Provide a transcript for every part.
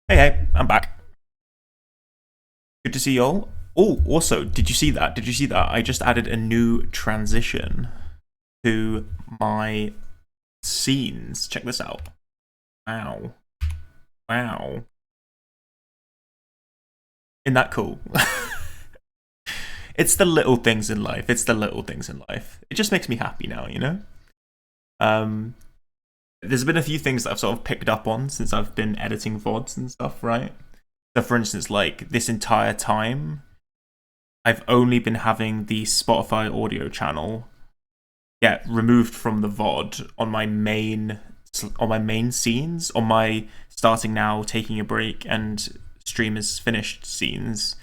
Hey, I'm back. Good to see y'all. Oh, also, did you see that? Did you see that? I just added a new transition to my scenes. Check this out. Wow. Wow. Isn't that cool? It's the little things in life. It's the little things in life. It just makes me happy now, you know? Um, there's been a few things that I've sort of picked up on since I've been editing VODs and stuff, right? So, for instance, like this entire time, I've only been having the Spotify audio channel get removed from the VOD on my main scenes, on my starting now, taking a break, and stream is finished scenes.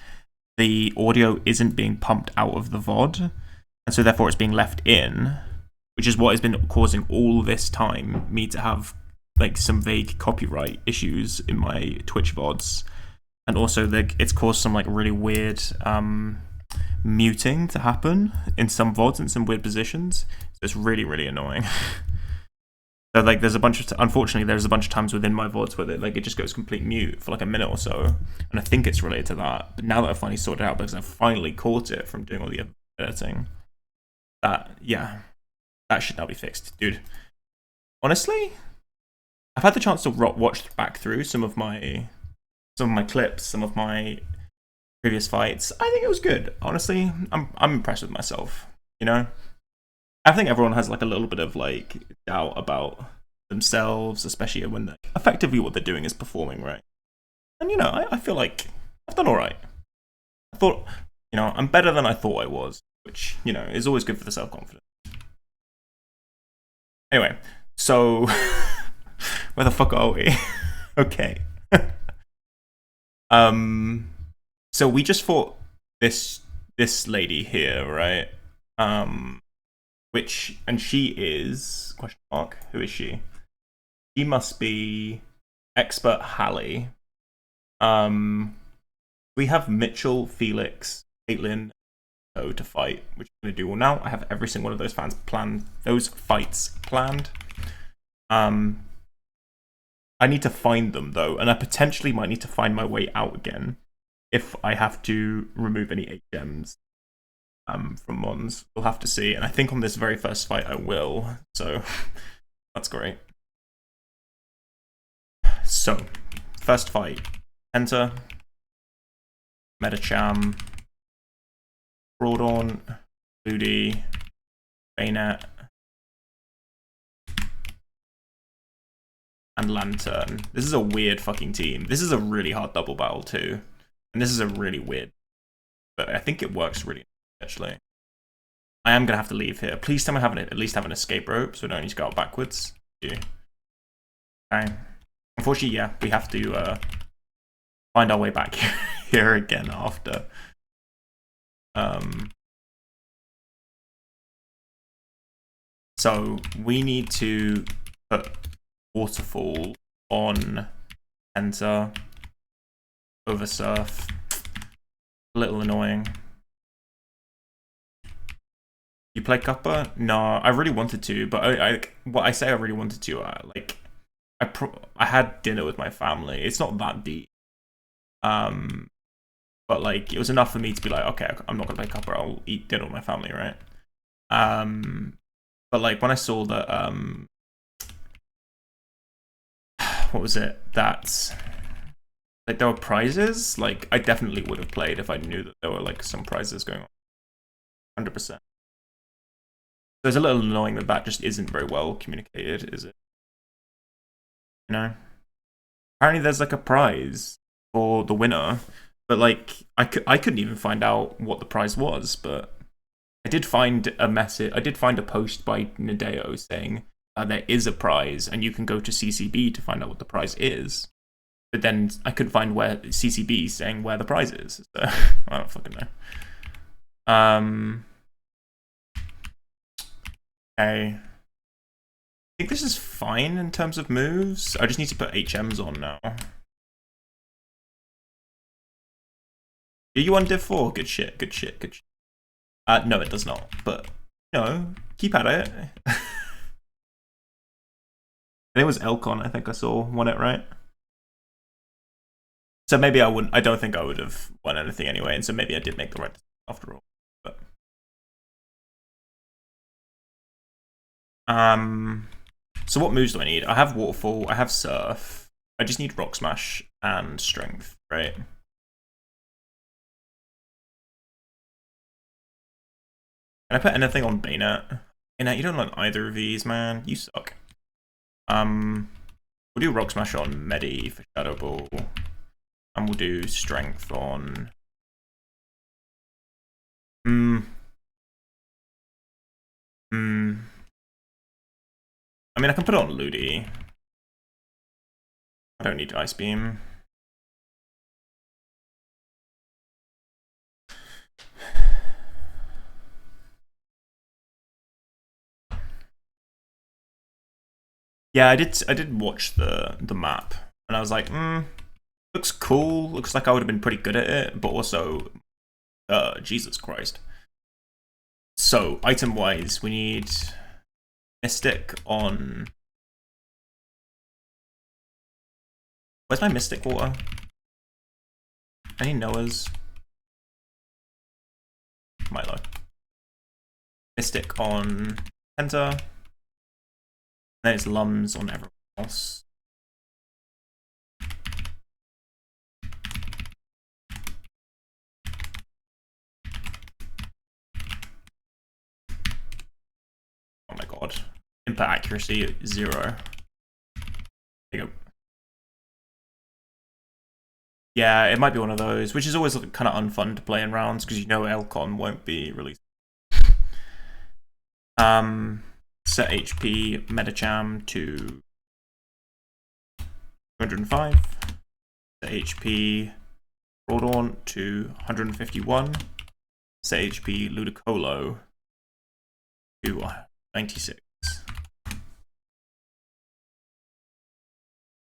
The audio isn't being pumped out of the VOD, and so therefore it's being left in, which is what has been causing all this time me to have like some vague copyright issues in my Twitch VODs, and also it's caused some like really weird muting to happen in some VODs in some weird positions. So it's really, really annoying. So like unfortunately there's a bunch of times within my VODs where it just goes complete mute for like a minute or so, and I think it's related to that. But now that I've finally sorted it out because I've finally caught it from doing all the editing, that should now be fixed, dude. Honestly, I've had the chance to watch back through some of my clips, some of my previous fights. I think it was good. Honestly, I'm impressed with myself. You know, I think everyone has like a little bit of like doubt about themselves, especially when effectively what they're doing is performing, right? And you know, I feel like I've done all right. I thought, you know, I'm better than I thought I was, which you know is always good for the self-confidence. Anyway, so where the fuck are we? Okay. So we just fought this lady here, right? And she is question mark. Who is she? She must be expert Hallie. We have Mitchell, Felix, Katelynn, to fight, which I'm gonna do. Well, now I have every single one of those fights planned. I need to find them though, and I potentially might need to find my way out again if I have to remove any HMs from Mons. We'll have to see, and I think on this very first fight I will, so that's great. So, first fight, Enter, Metacham, Broadorn, Ludi, Bayonet, and Lantern. This is a weird fucking team. This is a really hard double battle too. And this is a really weird, but I think it works really actually. I am gonna have to leave here. Please tell me I at least have an escape rope so I don't need to go out backwards. Okay. Unfortunately, yeah, we have to find our way back here again after. So we need to put waterfall on Enter over surf. A little annoying. You play Cuppa? No, I really wanted to, but I really wanted to, I had dinner with my family. It's not that deep. But like it was enough for me to be like, okay, I'm not gonna play Cuppa, I'll eat dinner with my family, right? But like when I saw that what was it? That like there were prizes, like I definitely would have played if I knew that there were like some prizes going on. 100%. So it's a little annoying that just isn't very well communicated, is it? You know? Apparently there's like a prize for the winner, but like I couldn't even find out what the prize was, but I did find a post by Nadeo saying there is a prize and you can go to CCB to find out what the prize is. But then I couldn't find where CCB saying where the prize is. So I don't fucking know. Okay. I think this is fine in terms of moves. I just need to put HMs on now. Do you want Div 4? Good shit, good shit, good shit. No, it does not, but, you know, keep at it. I think it was Elcon, I think I saw won it, right? So maybe I wouldn't. I don't think I would have won anything anyway, and so maybe I did make the right decision after all. But so what moves do I need? I have Waterfall. I have Surf. I just need Rock Smash and Strength, right? Can I put anything on Bayonet? Bayonet, you don't like either of these, man. You suck. We'll do Rock Smash on Medi for Shadow Ball. And we'll do Strength on... I mean, I can put it on Ludi. I don't need Ice Beam. Yeah, I did watch the map, and I was like, looks cool. Looks like I would have been pretty good at it, but also, Jesus Christ. So, item-wise, we need Mystic on... Where's my Mystic Water? I need Noah's. Milo. Mystic on Penta. Then it's Lums on everyone else. Oh my god. Input accuracy 0. There you go. Yeah, it might be one of those, which is always kind of unfun to play in rounds because you know Elcon won't be released. Set HP Metacham to 205. Set HP Rodon to 151. Set HP Ludicolo to 96.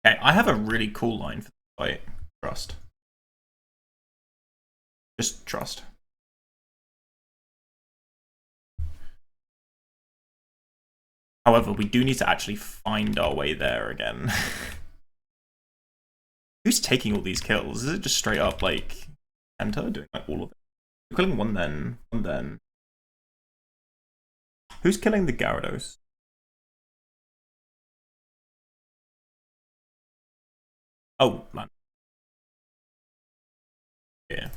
Okay, I have a really cool line for the fight. Trust. Just trust. However, we do need to actually find our way there again. Who's taking all these kills? Is it just straight up like Enter doing like all of it? We're killing one then. Who's killing the Gyarados? Oh, man. Yeah.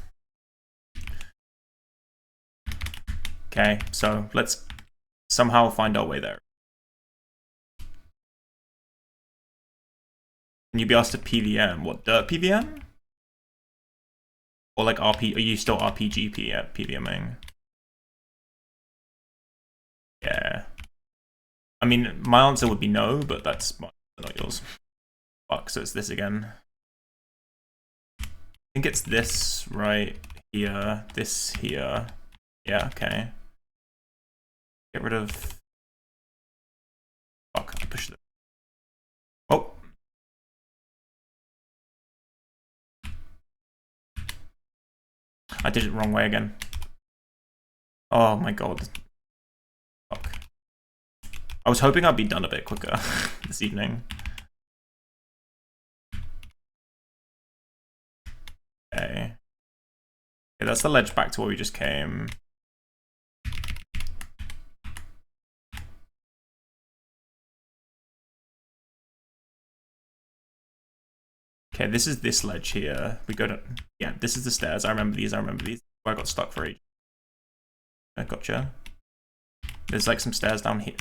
Okay, so let's somehow find our way there. Can you be asked to PVM? What, Dirt PVM? Or like RP, are you still RPGP at PVMing? Yeah. I mean, my answer would be no, but that's not yours. Fuck, so it's this again. I think it's this right here, this here. Yeah, okay. Get rid of... Fuck, I pushed it. Oh! I did it the wrong way again. Oh my god. Fuck. I was hoping I'd be done a bit quicker this evening. Okay. Okay, that's the ledge back to where we just came. Okay, this is this ledge here. We go to... Yeah, this is the stairs. I remember these. I got stuck for ages. I gotcha. There's like some stairs down here.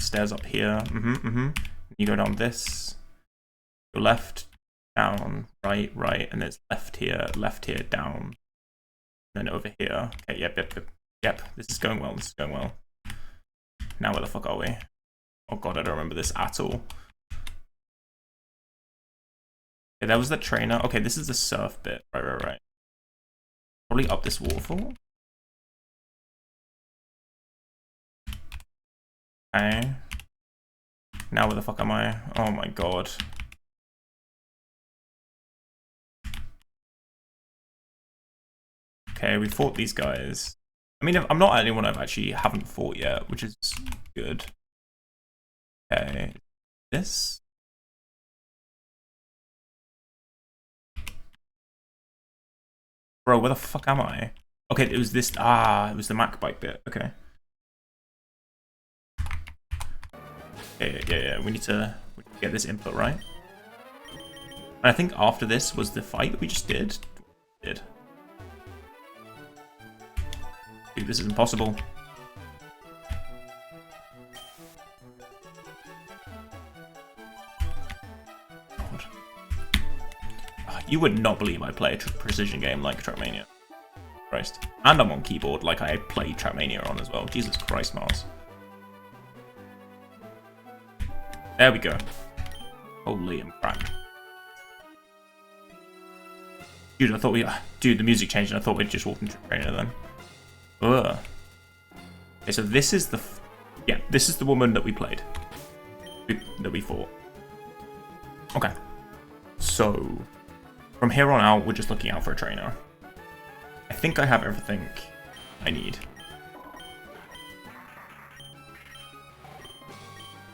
Stairs up here. You go down this. Go left, down, right, and there's left here, down. Then over here. Okay, yep. This is going well. Now where the fuck are we? Oh god, I don't remember this at all. Okay, that was the trainer. Okay, this is the surf bit. Right. Probably up this waterfall. Okay. Now where the fuck am I? Oh my god. Okay, we fought these guys. I mean, I'm not anyone I've actually haven't fought yet, which is good. Okay. This? Bro, where the fuck am I? Okay, it was this. Ah, it was the Mac bike bit. Okay. Yeah. We need to get this input right. And I think after this was the fight that we just did. Dude, this is impossible. God. You would not believe I play a precision game like Trackmania. Christ. And I'm on keyboard like I play Trackmania on as well. Jesus Christ, Mars. There we go. Holy and crack. Dude, I thought we... Dude, the music changed and I thought we'd just walked into Trainer then. Ugh. Okay, so this is the... Yeah, this is the woman that we played. That we fought. Okay. So, from here on out, we're just looking out for a trainer. I think I have everything I need.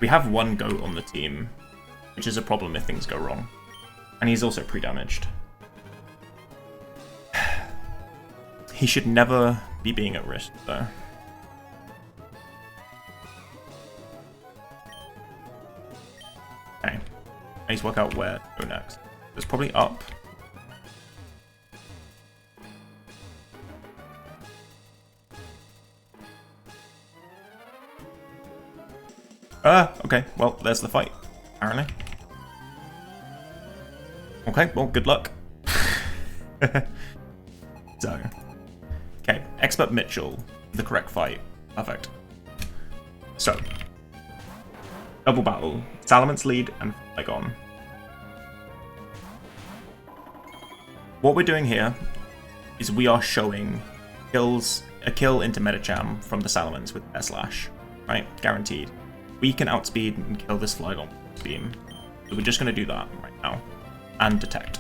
We have one goat on the team, which is a problem if things go wrong. And he's also pre-damaged. He should never be being at risk, though. Okay. I need to work out where to go next. It's probably up. Okay. Well, there's the fight, apparently. Okay, well, good luck. So, okay, Expert Mitchell, the correct fight. Perfect. So, double battle, Salamence lead and Flygon. What we're doing here is we are showing a kill into Medicham from the Salamence with their slash, right? Guaranteed. We can outspeed and kill this Flygon beam. So we're just going to do that right now. And detect.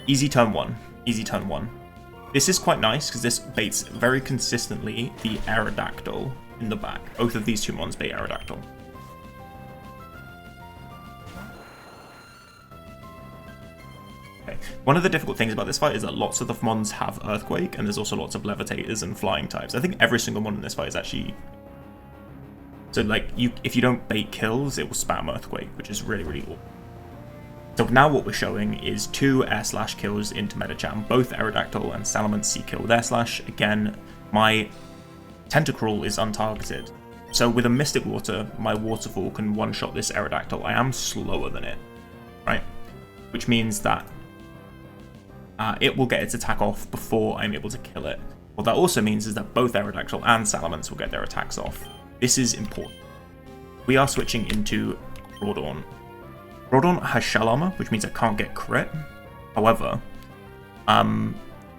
Easy turn 1. Easy turn 1. This is quite nice because this baits very consistently the Aerodactyl in the back. Both of these two mons bait Aerodactyl. Okay. One of the difficult things about this fight is that lots of the mons have Earthquake and there's also lots of Levitators and Flying types. I think every single mon in this fight is actually... So, like, if you don't bait kills, it will spam Earthquake, which is really, really awful. So now what we're showing is 2 Air Slash kills into Medicham. Both Aerodactyl and Salamence C-kill with Air Slash. Again, my Tentacruel is untargeted. So with a Mystic Water, my Waterfall can one-shot this Aerodactyl. I am slower than it, right? Which means that it will get its attack off before I'm able to kill it. What that also means is that both Aerodactyl and Salamence will get their attacks off. This is important. We are switching into Groudon. Groudon has Shell Armor, which means I can't get crit. However,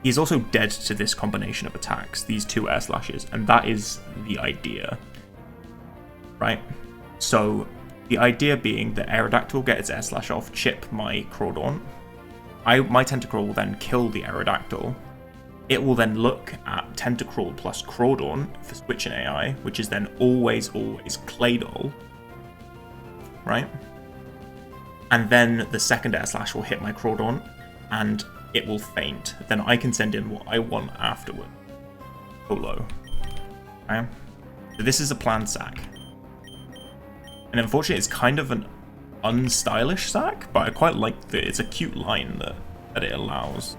he's also dead to this combination of attacks, these 2 Air Slashes, and that is the idea, right? So, the idea being that Aerodactyl will get its Air Slash off, chip my Groudon. My Tentacruel will then kill the Aerodactyl. It will then look at Tentacruel plus Groudon for switching AI, which is then always Claydol, right? And then the second Air Slash will hit my Groudon, and it will faint. Then I can send in what I want afterward. Solo. Okay? So this is a planned sack. And unfortunately, it's kind of an unstylish sack, but I quite like that it's a cute line that it allows.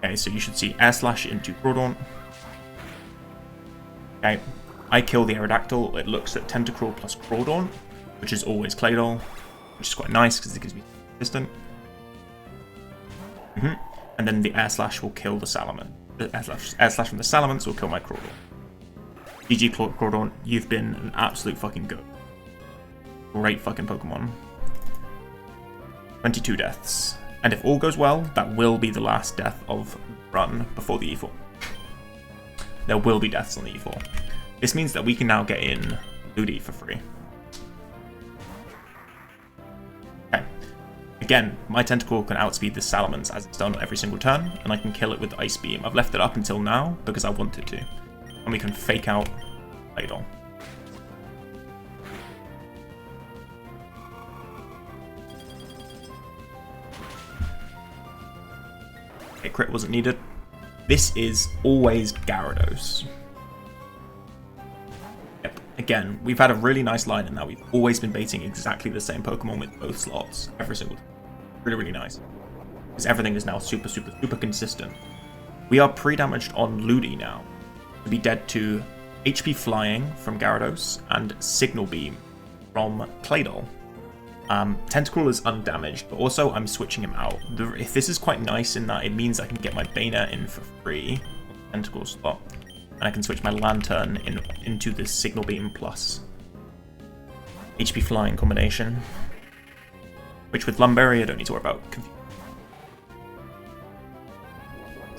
Okay, so you should see Air Slash into Groudon. Okay, I kill the Aerodactyl. It looks at Tentacruel plus Groudon, which is always Claydol, which is quite nice because it gives me consistent. And then the Air Slash will kill the Salamence. The Air Slash from the Salamence will kill my Groudon. GG Groudon, you've been an absolute fucking goat. Great fucking Pokemon. 22 deaths. And if all goes well, that will be the last death of run before the E4. There will be deaths on the E4. This means that we can now get in Ludi for free. Okay. Again, my Tentacruel can outspeed this Salamence as it's done every single turn, and I can kill it with Ice Beam. I've left it up until now because I wanted to. And we can fake out Claydol. Okay, crit wasn't needed. This is always Gyarados. Yep. Again, we've had a really nice line in that. We've always been baiting exactly the same Pokemon with both slots. Every single time. Really, really nice. Because everything is now super, super, super consistent. We are pre-damaged on Ludi now. To be dead to HP Flying from Gyarados and Signal Beam from Claydol. Tentacruel is undamaged, but also I'm switching him out. If this is quite nice in that it means I can get my Baynet in for free, Tentacruel slot, and I can switch my Lantern into the Signal Beam plus HP Flying combination, which with Lumberry I don't need to worry about.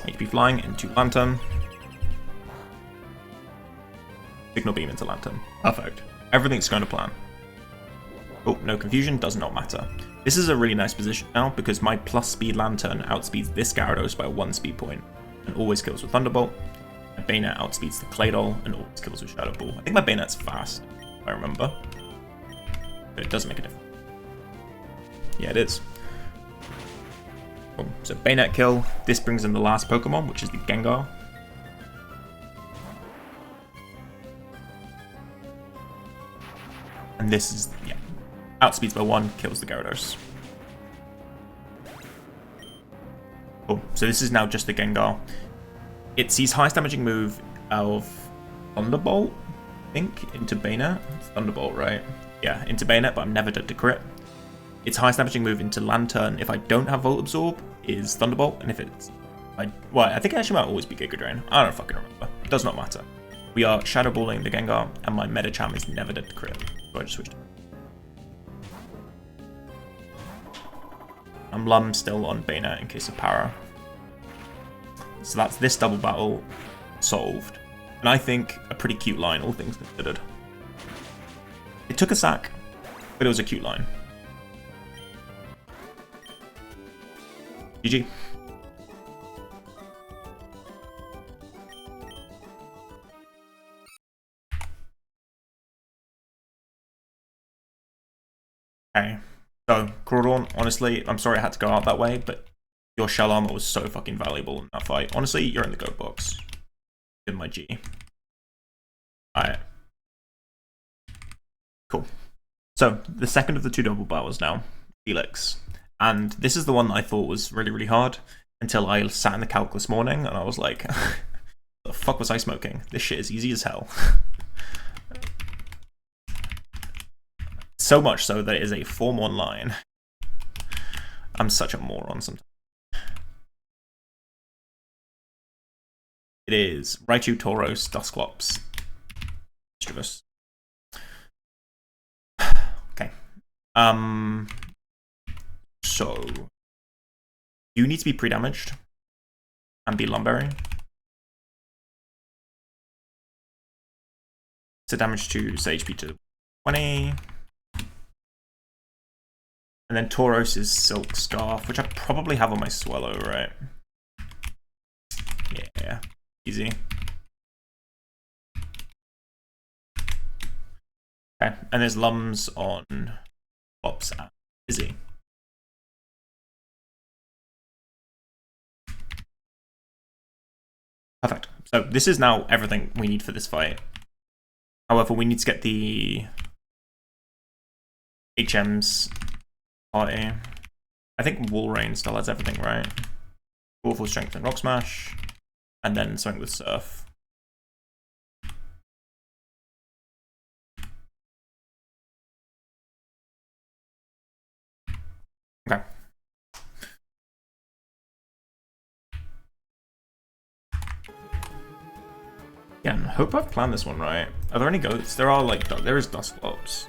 HP Flying into Lantern, Signal Beam into Lantern. Perfect. Everything's going to plan. Oh, no confusion, does not matter. This is a really nice position now because my plus speed Lantern outspeeds this Gyarados by 1 speed point and always kills with Thunderbolt. My Baynet outspeeds the Claydol and always kills with Shadow Ball. I think my Bayonet's fast, if I remember. But it does make a difference. Yeah, it is. Cool. So Baynet kill. This brings in the last Pokemon, which is the Gengar. And this is, yeah, outspeeds by 1, kills the Gyarados. Cool. So this is now just the Gengar. It sees highest damaging move of Thunderbolt, I think, into Baynet. It's Thunderbolt, right? Yeah, into Baynet, but I'm never dead to crit. Its highest damaging move into Lantern, if I don't have Volt Absorb, is Thunderbolt, and if it's... well, I think it actually might always be Giga Drain. I don't fucking remember. It does not matter. We are Shadow Balling the Gengar, and my Medicham is never dead to crit. So I just switched. I'm Lum still on Baynet in case of Para. So that's this double battle solved. And I think a pretty cute line, all things considered. It took a sack, but it was a cute line. GG. Okay, so Crawdon, honestly, I'm sorry I had to go out that way, but your shell armor was so fucking valuable in that fight. Honestly, you're in the GOAT box. In my G. Alright. Cool. So, the second of the 2 double battles now, Felix. And this is the one that I thought was really, really hard until I sat in the calc this morning and I was like, the fuck was I smoking? This shit is easy as hell. So much so that it is a Form 1 line. I'm such a moron sometimes. It is Raichu, Tauros, Dusclops, Mischievous. Okay. So you need to be pre-damaged and be Lumberry. So damage to say HP to 20. And then Tauros is Silk Scarf, which I probably have on my Swallow, right? Yeah, easy. Okay, and there's Lums on Pops and Izzy. Perfect. So this is now everything we need for this fight. However, we need to get the HMs party. I think Walrein still has everything, right? Powerful Strength and Rock Smash, and then something with Surf. Okay. Again, hope I've planned this one right. Are there any goats? There are, like, there is Dusclops.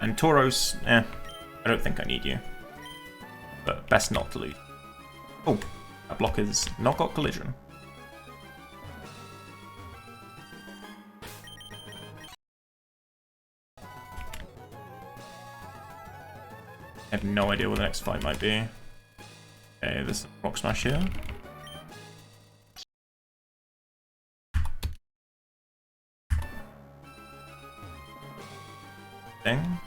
And Tauros, I don't think I need you. But best not to lose. Oh, that block has not got collision. I have no idea what the next fight might be. Okay, there's a Rock Smash here. Thing.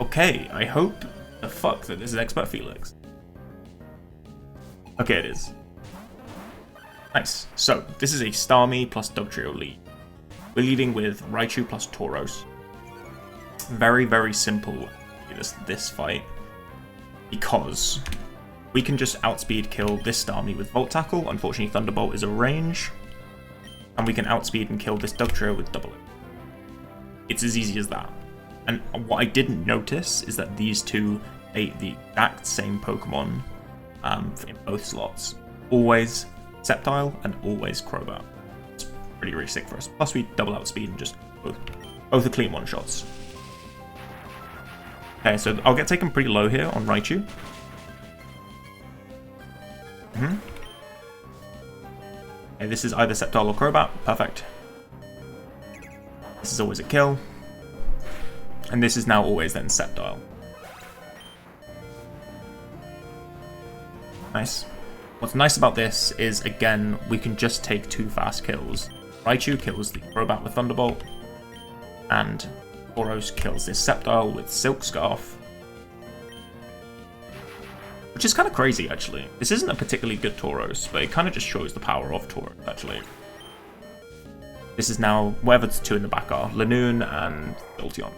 Okay, I hope the fuck that this is Expert Felix. Okay, it is. Nice. So, this is a Starmie plus Dugtrio lead. We're leading with Raichu plus Tauros. Very, very simple this fight. Because we can just outspeed kill this Starmie with Volt Tackle. Unfortunately, Thunderbolt is a range. And we can outspeed and kill this Dugtrio with Double It. It's as easy as that. And what I didn't notice is that these two ate the exact same Pokemon in both slots. Always Sceptile and always Crobat. It's pretty, really sick for us. Plus we double outspeed and just both are clean one-shots. Okay, so I'll get taken pretty low here on Raichu. Okay, this is either Sceptile or Crobat. Perfect. This is always a kill. And this is now always then Sceptile. Nice. What's nice about this is, again, we can just take 2 fast kills. Raichu kills the Crobat with Thunderbolt, and Tauros kills this Sceptile with Silk Scarf. Which is kind of crazy, actually. This isn't a particularly good Tauros, but it kind of just shows the power of Tauros, actually. This is now, whatever the 2 in the back are, Lanoon and Jolteon.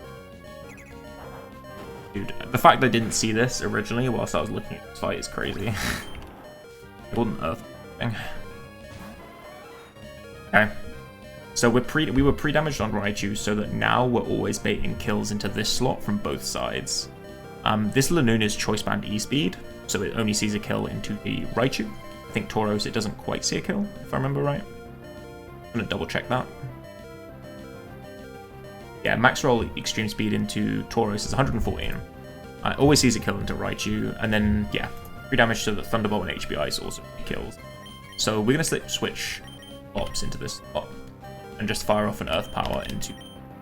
Dude, the fact I didn't see this originally whilst I was looking at this fight is crazy. It wasn't Earth thing. Okay. So we were pre-damaged on Raichu, so that now we're always baiting kills into this slot from both sides. This Lanoon is Choice Band E-Speed, so it only sees a kill into the Raichu. I think Tauros, it doesn't quite see a kill, if I remember right. I'm gonna double check that. Yeah, max roll extreme speed into Tauros is 114. Always sees a kill into Raichu, and then, yeah, 3 damage to the Thunderbolt and HB Ice also kills. So we're going to switch Ops into this spot, and just fire off an Earth Power into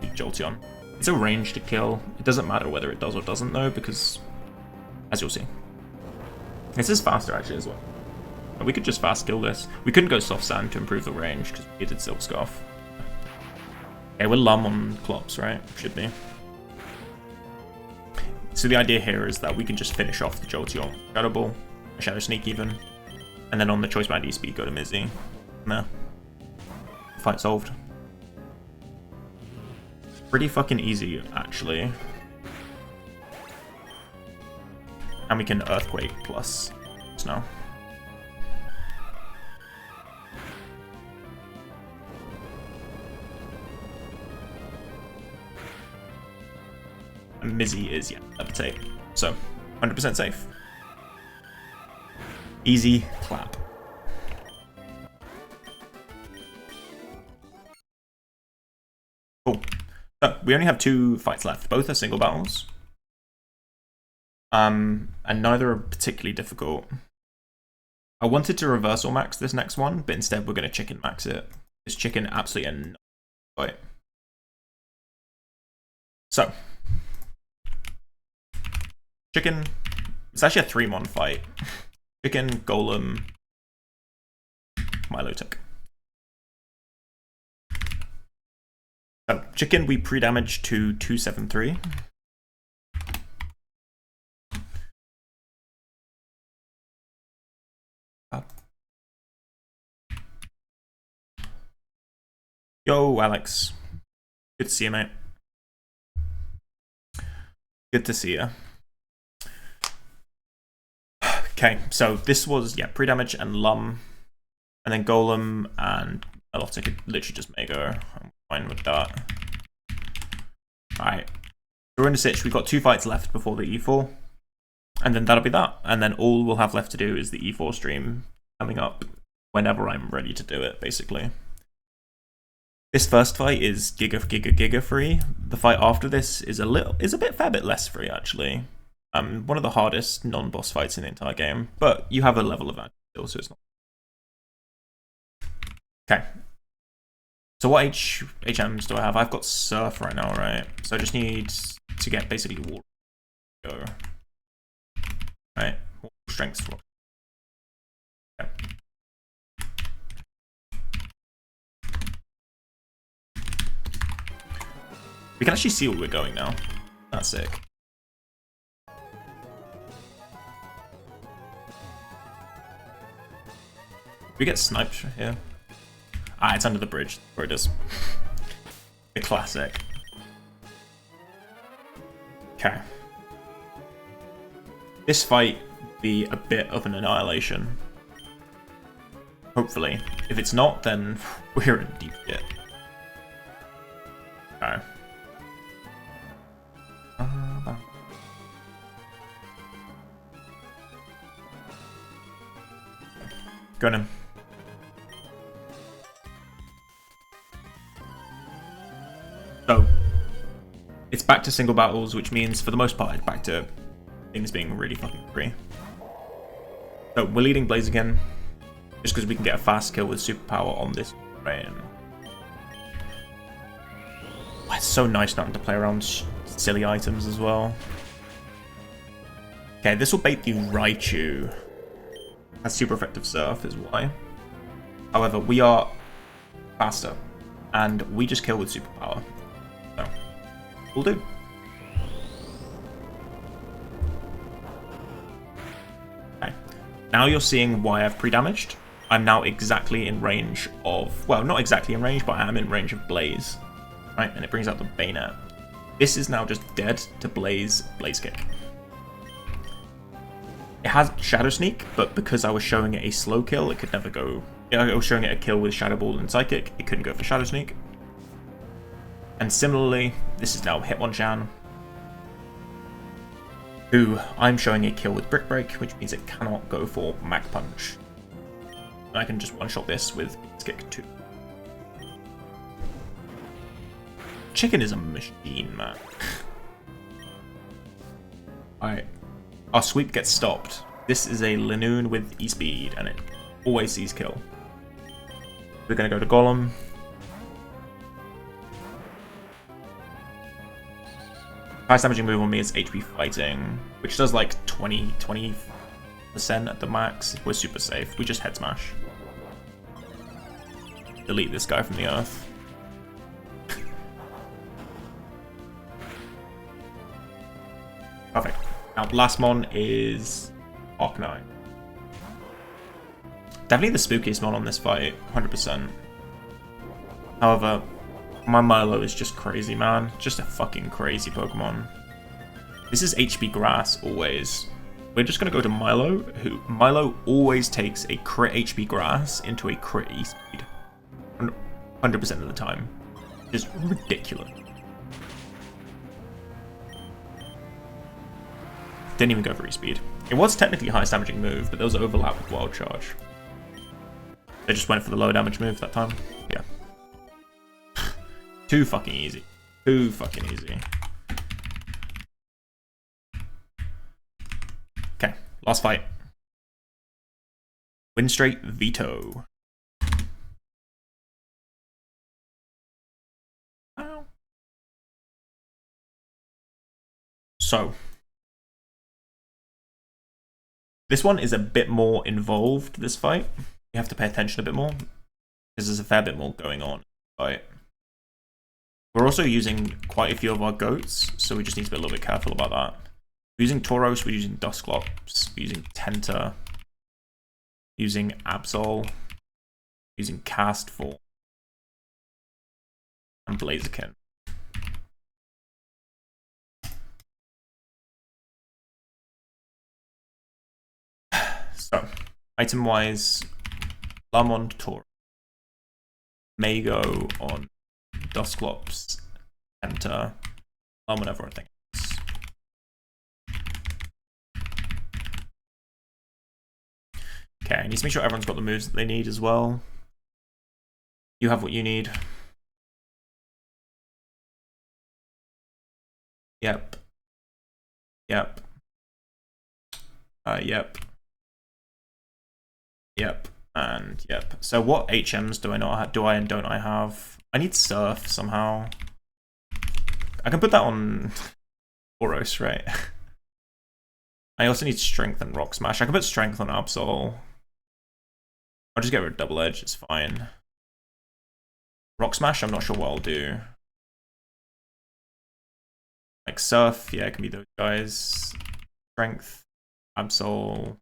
Jolteon. It's a range to kill. It doesn't matter whether it does or doesn't, though, because, as you'll see, this is faster, actually, as well. And we could just fast kill this. We couldn't go Soft Sand to improve the range, because we did Silk Scarf. Okay, we're Lum on Clops, right? Should be. So the idea here is that we can just finish off the Jolteon Shadow Ball, Shadow Sneak even, and then on the Choice Band E-Speed go to Mizzy. Nah. Fight solved. Pretty fucking easy, actually. And we can Earthquake plus Snow. And Mizzy is, yeah, Levitate. So, 100% safe. Easy clap. Cool. So, we only have 2 fights left. Both are single battles. And neither are particularly difficult. I wanted to reversal max this next one, but instead we're going to chicken max it. This chicken absolutely a fight. So, Chicken, it's actually a 3-mon fight. Chicken, Golem, Milotic. So, Chicken, we pre-damage to 273. Yo, Alex. Good to see you, mate. Good to see you. Okay, so this was, yeah, pre-damage and Lum, and then Golem and Milotic could literally just Mega. I'm fine with that. Alright, we're in a sitch. We've got 2 fights left before the E4, and then that'll be that. And then all we'll have left to do is the E4 stream coming up whenever I'm ready to do it, basically. This first fight is giga free. The fight after this is a fair bit less free, actually. One of the hardest non-boss fights in the entire game, but you have a level advantage still, so it's not. Okay. So what HMs do I have? I've got Surf right now, right? So I just need to get basically Water. Go. Right? Strength. Okay. We can actually see where we're going now. That's sick. We get sniped here. Ah, it's under the bridge. Where it is. The classic. Okay. This fight will be a bit of an annihilation. Hopefully. If it's not, then we're in deep shit. Okay. Go on him. So, it's back to single battles, which means for the most part it's back to things being really fucking free. So, we're leading Blaze again, just because we can get a fast kill with superpower on this train. Oh, it's so nice not to play around silly items as well. Okay, this will bait the Raichu. Has super effective surf is why. However, we are faster, and we just kill with superpower. So, we'll do. Okay. Now you're seeing why I've pre-damaged. I'm now exactly in range of, well, not exactly in range, but I am in range of Blaze. Right, and it brings out the Bayonet. This is now just dead to Blaze Kick. It has Shadow Sneak, but because I was showing it a slow kill, it could never go. I was showing it a kill with Shadow Ball and Psychic, it couldn't go for Shadow Sneak. And similarly, this is now Hitmonchan, who I'm showing a kill with Brick Break, which means it cannot go for Mach Punch. And I can just one-shot this with Kick 2. Chicken is a machine, man. Alright. Our sweep gets stopped. This is a Linoon with E-Speed, and it always sees kill. We're going to go to Golem. Highest damaging move on me is HP Fighting, which does like 20% at the max. We're super safe. We just head smash. Delete this guy from the earth. Perfect. Now, last mon is Arcanine. Definitely the spookiest mon on this fight, 100%. However, my Milo is just crazy, man. Just a fucking crazy Pokemon. This is HP Grass, always. We're just going to go to Milo, who Milo always takes a crit HP Grass into a crit E-Speed. 100% of the time. Just ridiculous. Didn't even go for E-Speed. It was technically highest damaging move, but there was overlap with Wild Charge. They just went for the lower damage move that time. Yeah. Too fucking easy. Too fucking easy. Okay, last fight. Winstrate Vito. Ow. So. This one is a bit more involved, this fight. You have to pay attention a bit more, because there's a fair bit more going on in the fight. We're also using quite a few of our goats, so we just need to be a little bit careful about that. We're using Tauros, we're using Dusclops, we're using Tenta, using Absol, using Castform, and Blaziken. So, item-wise, Lamond, Tauros, Mago on Dusclops, Enter, Lamond, everything else. Okay, I need to make sure everyone's got the moves that they need as well. You have what you need. Yep. Yep. Yep. Yep. And yep. So what HMs do I not have? Do I and don't I have? I need Surf somehow. I can put that on Tauros, right? I also need Strength and Rock Smash. I can put Strength on Absol. I'll just get rid of Double Edge, it's fine. Rock Smash, I'm not sure what I'll do. Like Surf, yeah, it can be those guys. Strength, Absol.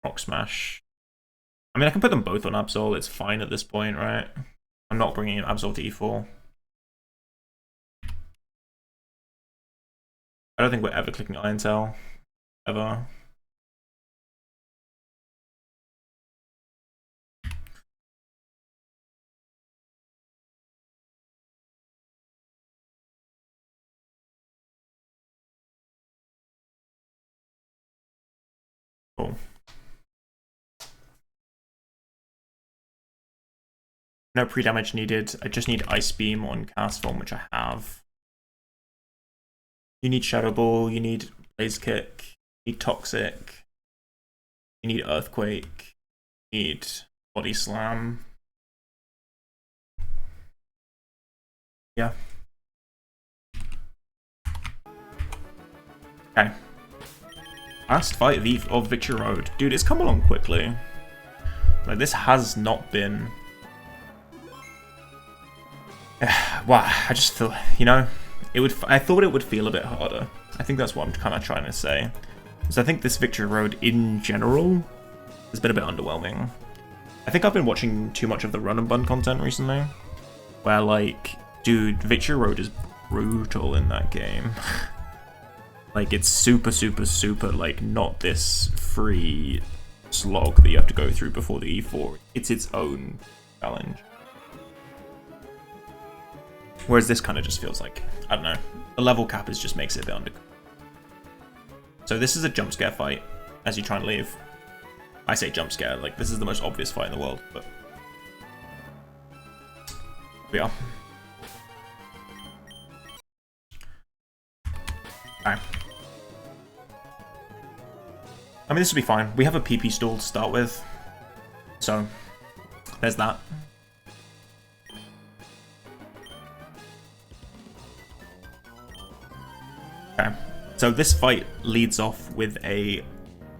Rock Smash. I mean, I can put them both on Absol. It's fine at this point, right? I'm not bringing in Absol to E4. I don't think we're ever clicking Iron Tail. Ever. Cool. No pre-damage needed. I just need Ice Beam on Cast Form, which I have. You need Shadow Ball, you need Blaze Kick, you need Toxic, you need Earthquake, you need Body Slam. Yeah. Okay. Last fight of Victory Road. Dude, it's come along quickly. Like, this has not been... wow, I just feel, you know, I thought it would feel a bit harder. I think that's what I'm kind of trying to say. So I think this Victory Road in general has been a bit underwhelming. I think I've been watching too much of the run and bun content recently, where like, dude, Victory Road is brutal in that game. Like, it's super, like, not this free slog that you have to go through before the E4. It's its own challenge. Whereas this kind of just feels like, I don't know, the level cap just makes it a bit under. So this is a jump scare fight as you try and leave. I say jump scare, like this is the most obvious fight in the world, but we are. Okay. I mean, this will be fine. We have a PP stall to start with, so there's that. Okay, so this fight leads off with a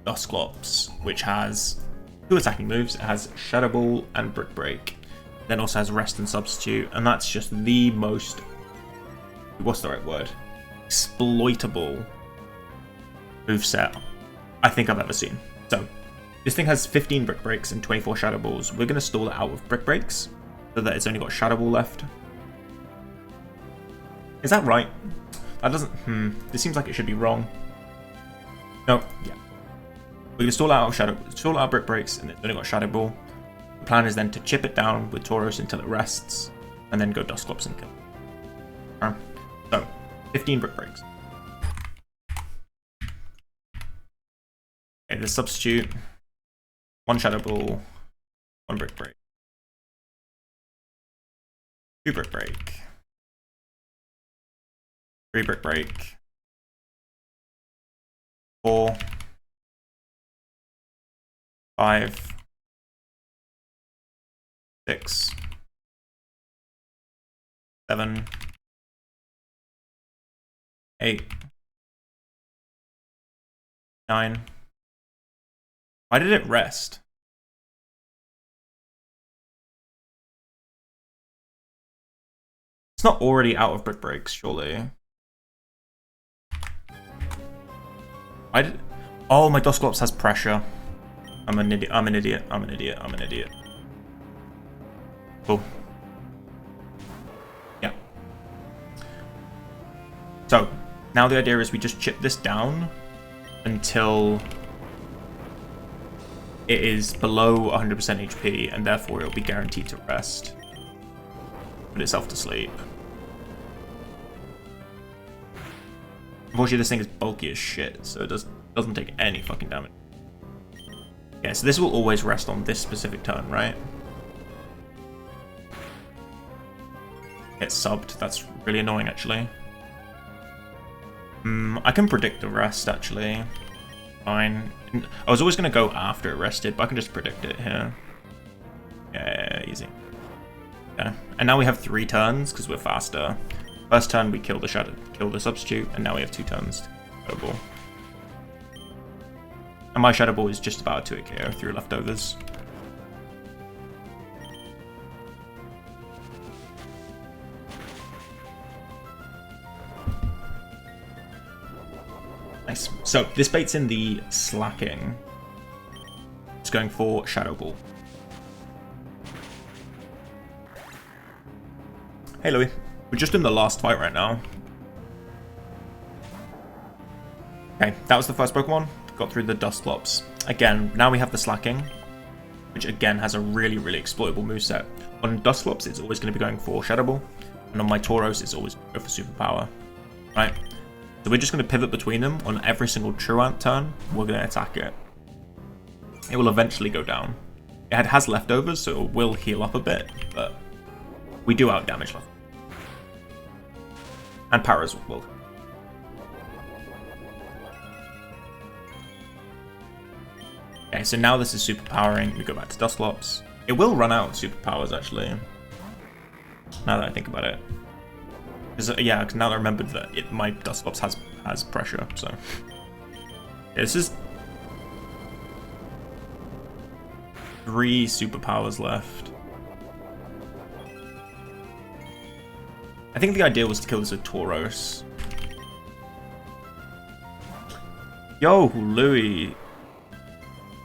Dusclops, which has 2 attacking moves. It has Shadow Ball and Brick Break. Then also has Rest and Substitute, and that's just the most, what's the right word, exploitable moveset I think I've ever seen. So this thing has 15 Brick Breaks and 24 Shadow Balls. We're going to stall it out with Brick Breaks so that it's only got Shadow Ball left. Is that right? That doesn't, this seems like it should be wrong. No, yeah. We're going to stall out Brick Breaks and it's only got Shadow Ball. The plan is then to chip it down with Tauros until it rests and then go Dusclops and kill. Okay. So 15 Brick Breaks. Okay, the substitute, 1 Shadow Ball, 1 Brick Break, 2 Brick Break, 3 Brick Break, 4, 5, 6, 7, 8, 9. Why did it rest? It's not already out of Brick Breaks, surely. Oh, my Dusclops has pressure. I'm an idiot. I'm an idiot. I'm an idiot. I'm an idiot. Cool. Yeah. So now the idea is we just chip this down until it is below 100% HP, and therefore it'll be guaranteed to rest. Put itself to sleep. Unfortunately, this thing is bulky as shit, so it doesn't take any fucking damage. Yeah, so this will always rest on this specific turn, right? Get subbed, that's really annoying actually. I can predict the rest actually. Fine. I was always going to go after it rested, but I can just predict it here. Yeah, easy. Yeah. And now we have 3 turns because we're faster. First turn we kill the substitute, and now we have 2 turns to Shadow Ball. And my Shadow Ball is just about to KO through leftovers. Nice. So this baits in the slacking. just going for Shadow Ball. Hey Louis, we're just in the last fight right now. Okay, that was the first Pokemon. Got through the Dusclops. Again, now we have the Slacking, which again has a really, really exploitable moveset. On Dusclops, it's always going to be going for Shadow Ball, and on my Tauros, it's always going to go for Superpower. Right? So we're just going to pivot between them on every single Truant turn. We're going to attack it. It will eventually go down. It has leftovers, so it will heal up a bit, but we do out damage left. And Paras will. Okay, so now this is superpowering. We go back to Dusclops. It will run out of superpowers, actually. Now that I think about it. Because, yeah, because now that I remembered that my Dusclops has pressure, so. Yeah, this is 3 superpowers left. I think the idea was to kill this with Tauros. Yo, Louis.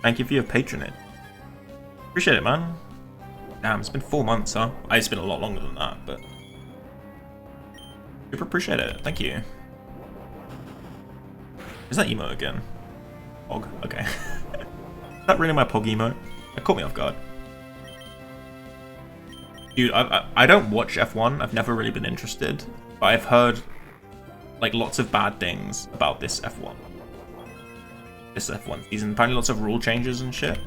Thank you for your patronage. Appreciate it, man. Damn, it's been 4 months, huh? It's been a lot longer than that, but super appreciate it. Thank you. Is that emote again? Pog. Okay. Is that really my Pog emote? That caught me off guard. Dude, I don't watch F1. I've never really been interested, but I've heard like lots of bad things about this F1. This F1 season. Apparently lots of rule changes and shit.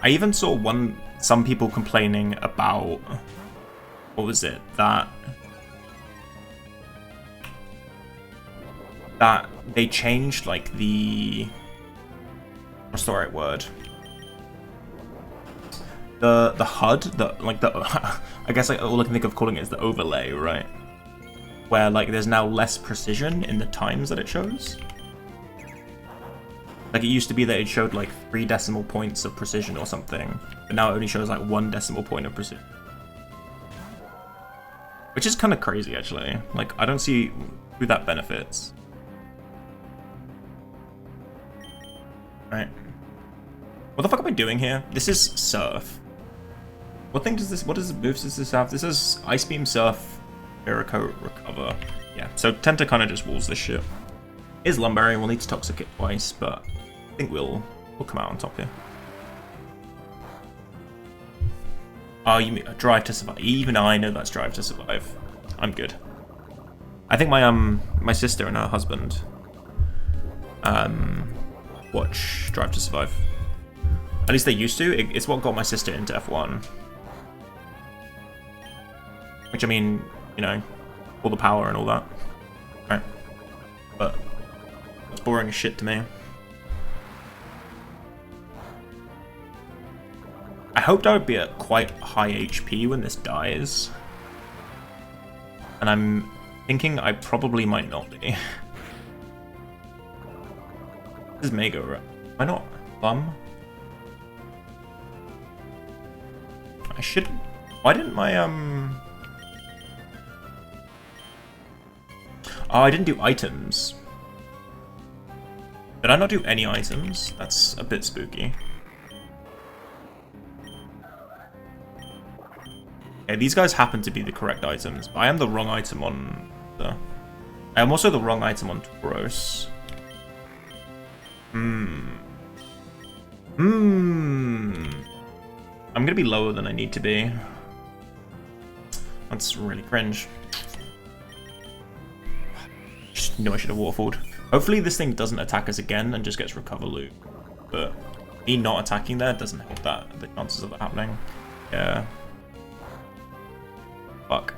I even saw some people complaining about, what was it, that they changed like what's the right word? The HUD, I guess like all I can think of calling it is the overlay, right? Where like there's now less precision in the times that it shows. Like it used to be that it showed like 3 decimal points of precision or something, but now it only shows like 1 decimal point of precision. Which is kind of crazy actually. Like I don't see who that benefits. Right. What the fuck am I doing here? This is Surf. What moves does this have? This is Ice Beam, Surf, Miracle, Recover. Yeah, so Tenta kind of just walls this shit. Is Lumberry, we'll need to Toxic it twice, but I think we'll come out on top here. Oh, you mean Drive to Survive? Even I know that's Drive to Survive. I'm good. I think my sister and her husband watch Drive to Survive. At least they used to. It's what got my sister into F1. Which, I mean, you know, all the power and all that. Right. But it's boring as shit to me. I hoped I would be at quite high HP when this dies. And I'm thinking I probably might not be. This is Mega, right? Am I not Bum? I should. Why didn't my Oh, I didn't do items. Did I not do any items? That's a bit spooky. Okay, these guys happen to be the correct items, but I am the wrong item on the. I am also the wrong item on Tauros. I'm gonna be lower than I need to be. That's really cringe. Just knew I should have waterfalled. Hopefully this thing doesn't attack us again and just gets recover loot. But me not attacking there doesn't help the chances of that happening. Yeah. Fuck.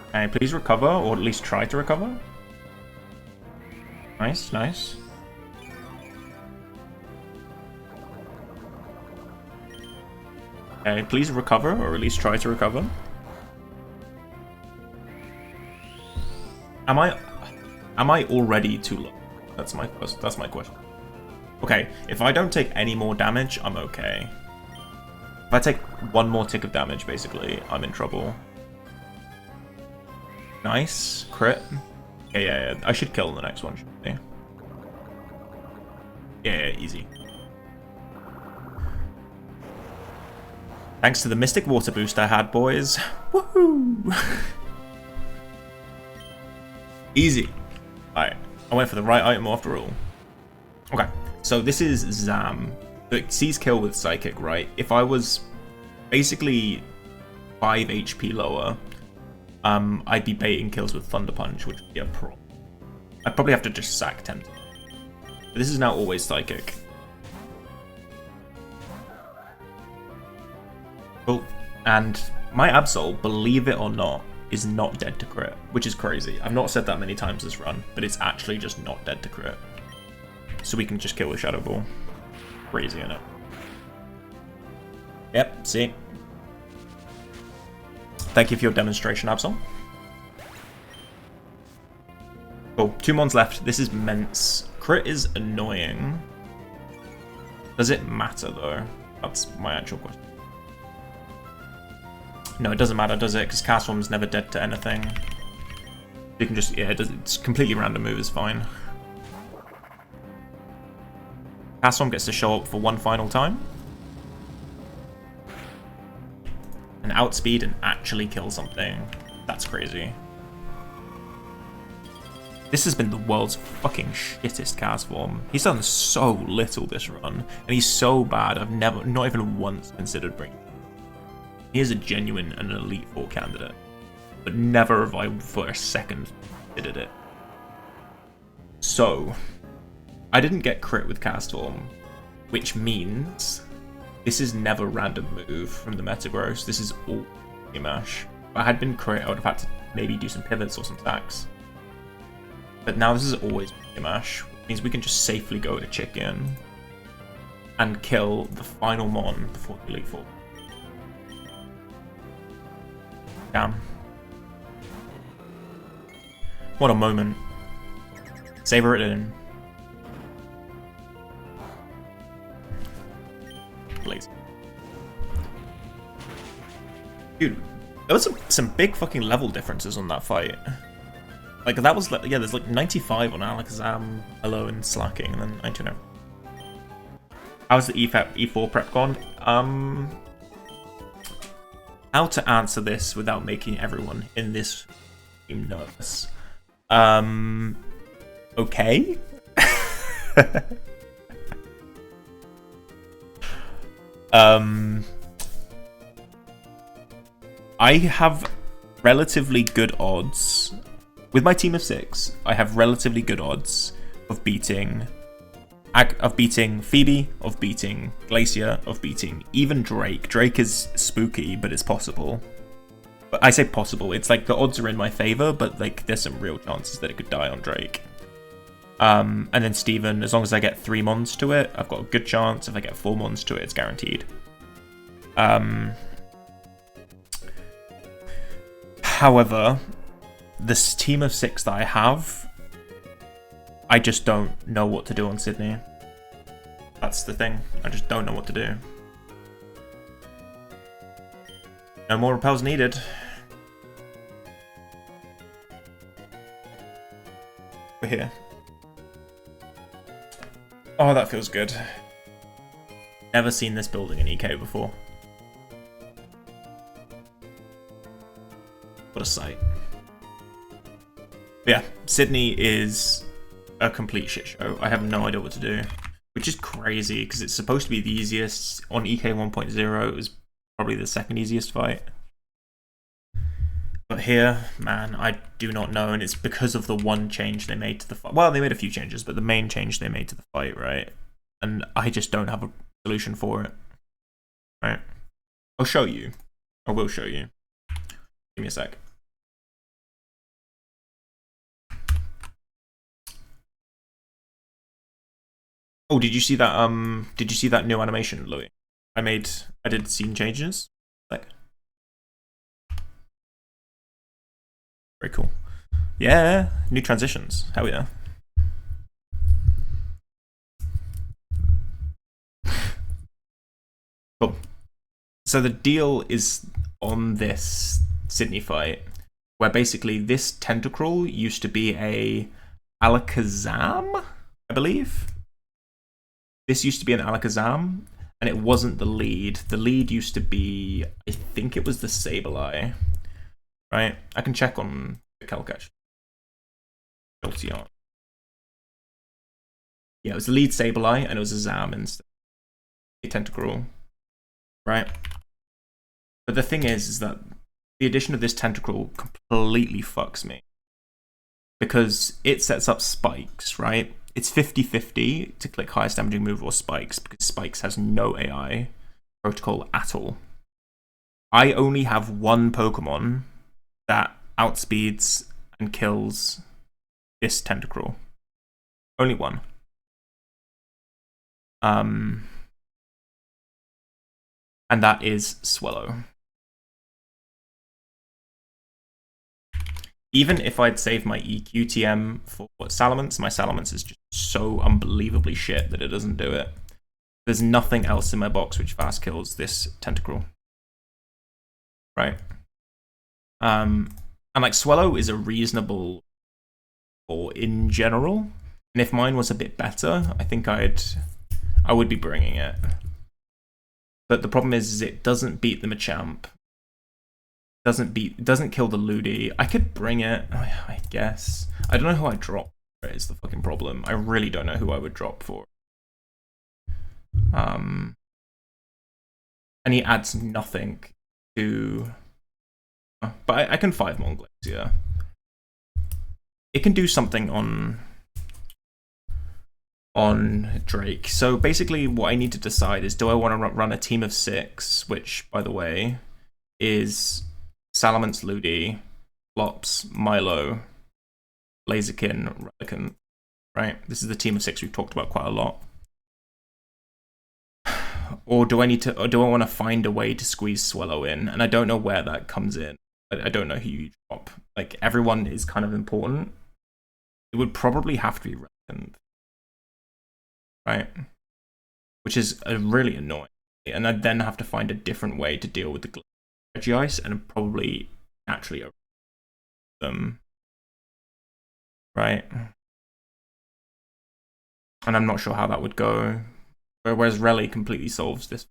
Okay, please recover, or at least try to recover. Nice, nice. Okay, please recover, or at least try to recover. Am I already too low? That's my question. Okay, if I don't take any more damage, I'm okay. If I take one more tick of damage, basically, I'm in trouble. Nice. Crit. Yeah. I should kill the next one, shouldn't I? Yeah, easy. Thanks to the Mystic Water boost I had, boys. Woohoo! Easy. Alright, I went for the right item after all. Okay, so this is Zam. It sees kill with Psychic, right? If I was basically 5 HP lower, I'd be baiting kills with Thunder Punch, which would be a problem. I'd probably have to just sack 10. But this is now always Psychic. Cool. And my Absol, believe it or not, is not dead to crit, which is crazy. I've not said that many times this run, but it's actually just not dead to crit. So we can just kill with Shadow Ball. Crazy, innit? Yep, see? Thank you for your demonstration, Absol. Cool, 2 mons left. This is Mence. Crit is annoying. Does it matter, though? That's my actual question. No, it doesn't matter, does it? Because Castform's never dead to anything. You can just, yeah, it's completely random move, is fine. Castform gets to show up for one final time. And outspeed and actually kill something. That's crazy. This has been the world's fucking shittest Castform. He's done so little this run, and he's so bad I've not even once considered bringing him. He is a genuine and an Elite Four candidate, but never have I for a second considered it. So, I didn't get crit with Castform, which means this is never random move from the Metagross. This is all mash. If I had been crit, I would have had to maybe do some pivots or some stacks. But now this is always mash, which means we can just safely go to chicken and kill the final mon before the Elite Four. Damn. What a moment. Savor it in. Please. Dude, there was some big fucking level differences on that fight. Like, that was, yeah, there's like 95 on Alakazam alone slacking, and then 99. How's the E4 prep gone? How to answer this without making everyone in this team nervous? Okay. I have relatively good odds. With my team of 6, I have relatively good odds of beating Phoebe, of beating Glacier, of beating even Drake. Drake is spooky, but it's possible. But I say possible, it's like the odds are in my favor, but like there's some real chances that it could die on Drake. And then Steven, as long as I get 3 mons to it, I've got a good chance. If I get 4 mons to it, it's guaranteed. However, this team of 6 that I have, I just don't know what to do on Sydney. That's the thing. I just don't know what to do. No more repels needed. We're here. Oh, that feels good. Never seen this building in EK before. What a sight. But yeah, Sydney is a complete shit show. I have no idea what to do, which is crazy because it's supposed to be the easiest. On EK 1.0, it was probably the second easiest fight. But here, man, I do not know, and it's because of the one change they made to the fight. Well, they made a few changes, but the main change they made to the fight, right? And I just don't have a solution for it. Right? I'll show you. I will show you. Give me a sec. Oh, did you see that? Did you see that new animation, Louis? I did scene changes. Like, very cool. Yeah, new transitions. Hell yeah. Cool. So the deal is on this Sydney fight, where basically this Tentacruel used to be a Alakazam, I believe. This used to be an Alakazam, and it wasn't the lead. The lead used to be, I think it was the Sableye, right? I can check on the calc actually. Yeah, it was the lead Sableye, and it was a Zam instead. A Tentacruel, right? But the thing is that the addition of this Tentacruel completely fucks me. Because it sets up spikes, right? It's 50-50 to click highest damaging move or spikes, because spikes has no AI protocol at all. I only have one Pokemon that outspeeds and kills this Tentacruel. Only one. And that is Swallow. Even if I'd saved my EQTM for Salamence, my Salamence is just so unbelievably shit that it doesn't do it. There's nothing else in my box which fast kills this Tentacruel. Right? And like Swallow is a reasonable or in general. And if mine was a bit better, I think I would be bringing it. But the problem is it doesn't beat the Machamp. Doesn't kill the Ludi. I could bring it, I guess. I don't know who I drop for it is the fucking problem. I really don't know who I would drop for. And he adds nothing to... But I can 5 Monglays, yeah. It can do something on Drake. So basically what I need to decide is, do I want to run a team of 6, which, by the way, is Salamence, Ludi, Flops, Milo, Blaziken, Relican, right? This is the team of 6 we've talked about quite a lot. Or do I want to find a way to squeeze Swallow in? And I don't know where that comes in. I don't know who you drop. Like, everyone is kind of important. It would probably have to be Relican, right? Which is really annoying. And I'd then have to find a different way to deal with the Ice and probably naturally over them, right? And I'm not sure how that would go. Whereas Rally completely solves this.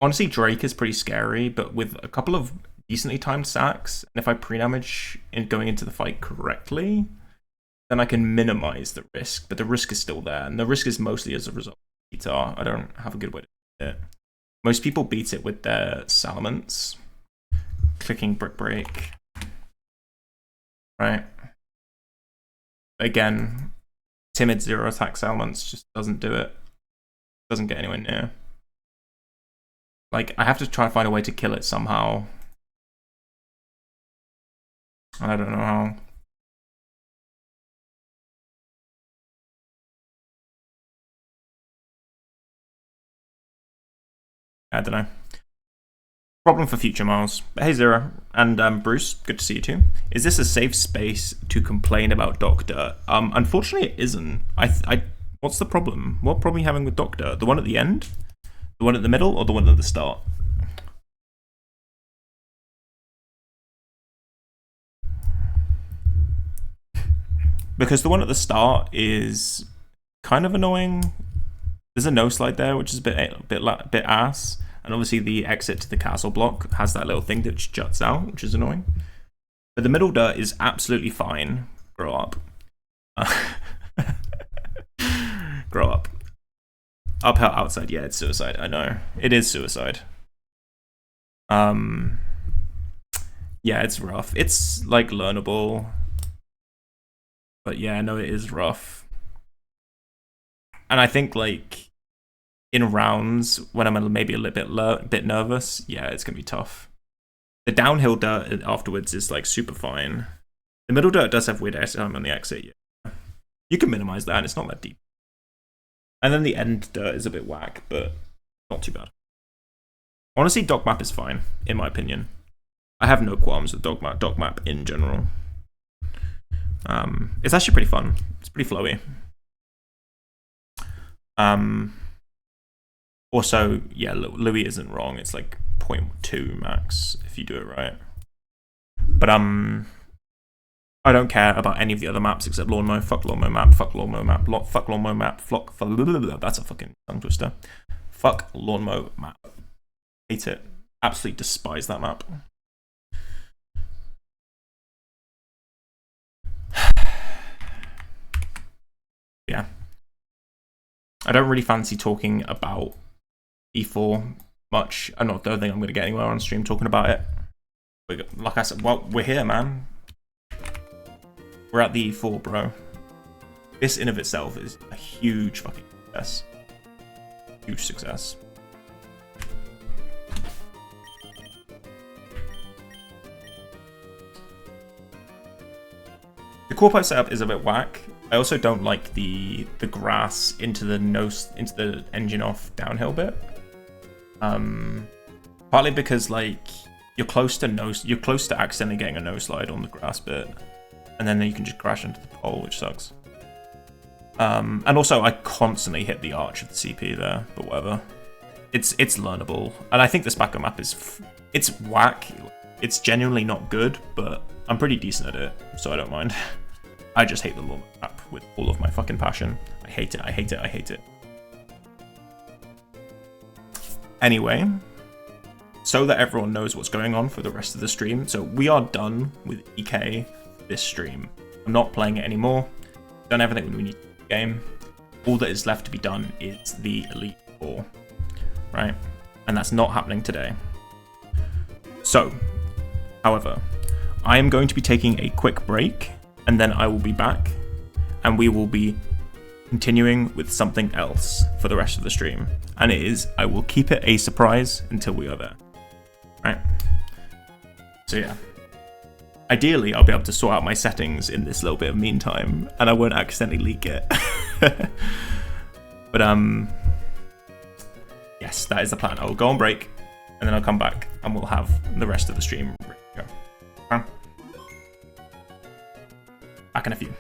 Honestly, Drake is pretty scary, but with a couple of decently timed sacks, and if I pre-damage in going into the fight correctly, then I can minimize the risk. But the risk is still there, and the risk is mostly as a result of guitar. I don't have a good way to do it. Most people beat it with their Salamence. Clicking Brick Break. Right. Again, timid 0 attack Salamence just doesn't do it. Doesn't get anywhere near. Like, I have to try and find a way to kill it somehow. I don't know how. I don't know. Problem for future Miles. But hey, Zero. And Bruce, good to see you too. Is this a safe space to complain about Doctor? Unfortunately, it isn't. What's the problem? What problem are you having with Doctor? The one at the end? The one at the middle? Or the one at the start? Because the one at the start is kind of annoying. There's a no slide there, which is a bit ass. And obviously the exit to the castle block has that little thing that juts out, which is annoying. But the middle dirt is absolutely fine. Grow up. Grow up. Uphill outside, yeah, it's suicide. I know. It is suicide. Yeah, it's rough. It's like learnable. But yeah, no, it is rough. And I think like in rounds when I'm maybe a little bit nervous, yeah, it's gonna be tough. The downhill dirt afterwards is like super fine. The middle dirt does have weird time on the exit. Yeah, you can minimize that, and it's not that deep. And then the end dirt is a bit whack, but not too bad. Honestly, dog map is fine in my opinion. I have no qualms with dog map in general. It's actually pretty fun. It's pretty flowy. Also, yeah, Louis isn't wrong. It's like 0.2 max if you do it right. But I don't care about any of the other maps except Lawnmower. Fuck Lawnmower map. Fuck Lawnmower map. Fuck Lawnmower map. That's a fucking tongue twister. Fuck Lawnmower map. Hate it. Absolutely despise that map. Yeah. I don't really fancy talking about E4 much. I don't think I'm going to get anywhere on stream talking about it. Like I said, well, we're here, man. We're at the E4, bro. This in of itself is a huge fucking success. Huge success. The core pipe setup is a bit whack. I also don't like the grass into the engine off downhill bit. Partly because like you're close to accidentally getting a no slide on the grass bit, and then you can just crash into the pole, which sucks. And also I constantly hit the arch of the CP there, but whatever. It's learnable, and I think this backup map it's whack. It's genuinely not good, but I'm pretty decent at it, so I don't mind. I just hate the lawn map with all of my fucking passion. I hate it, I hate it, I hate it. Anyway, so that everyone knows what's going on for the rest of the stream, so we are done with EK this stream. I'm not playing it anymore. Done everything we need to the game. All that is left to be done is the Elite Four, right? And that's not happening today. So, however, I am going to be taking a quick break, and then I will be back, and we will be continuing with something else for the rest of the stream. And it is, I will keep it a surprise until we are there. Right? So yeah. Ideally, I'll be able to sort out my settings in this little bit of meantime, and I won't accidentally leak it. But yes, that is the plan. I will go on break, and then I'll come back, and we'll have the rest of the stream ready to go. Back in a few.